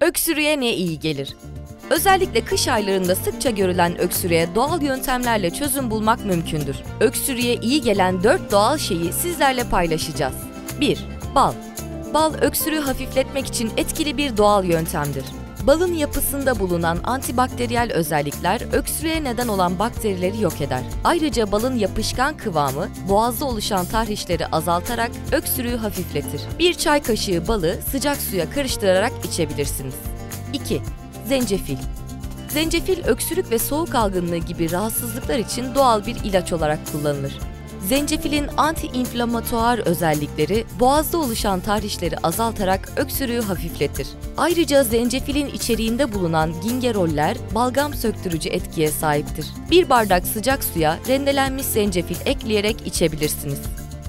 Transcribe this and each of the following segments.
Öksürüğe ne iyi gelir? Özellikle kış aylarında sıkça görülen öksürüğe doğal yöntemlerle çözüm bulmak mümkündür. Öksürüğe iyi gelen 4 doğal şeyi sizlerle paylaşacağız. 1. Bal. Bal, öksürüğü hafifletmek için etkili bir doğal yöntemdir. Balın yapısında bulunan antibakteriyel özellikler öksürüğe neden olan bakterileri yok eder. Ayrıca balın yapışkan kıvamı boğazda oluşan tahrişleri azaltarak öksürüğü hafifletir. Bir çay kaşığı balı sıcak suya karıştırarak içebilirsiniz. 2. Zencefil. Zencefil, öksürük ve soğuk algınlığı gibi rahatsızlıklar için doğal bir ilaç olarak kullanılır. Zencefilin anti-inflamatuar özellikleri boğazda oluşan tahrişleri azaltarak öksürüğü hafifletir. Ayrıca zencefilin içeriğinde bulunan gingeroller balgam söktürücü etkiye sahiptir. Bir bardak sıcak suya rendelenmiş zencefil ekleyerek içebilirsiniz.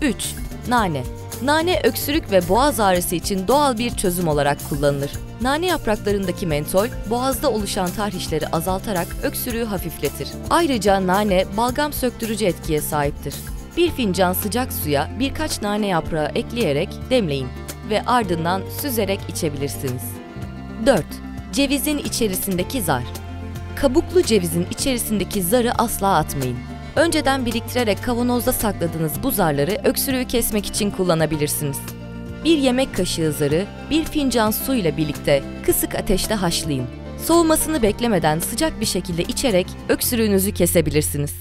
3. Nane. Nane, öksürük ve boğaz ağrısı için doğal bir çözüm olarak kullanılır. Nane yapraklarındaki mentol, boğazda oluşan tahrişleri azaltarak öksürüğü hafifletir. Ayrıca nane, balgam söktürücü etkiye sahiptir. Bir fincan sıcak suya birkaç nane yaprağı ekleyerek demleyin ve ardından süzerek içebilirsiniz. 4. Cevizin içerisindeki zar. Kabuklu cevizin içerisindeki zarı asla atmayın. Önceden biriktirerek kavanozda sakladığınız bu zarları öksürüğü kesmek için kullanabilirsiniz. Bir yemek kaşığı zarı bir fincan su ile birlikte kısık ateşte haşlayın. Soğumasını beklemeden sıcak bir şekilde içerek öksürüğünüzü kesebilirsiniz.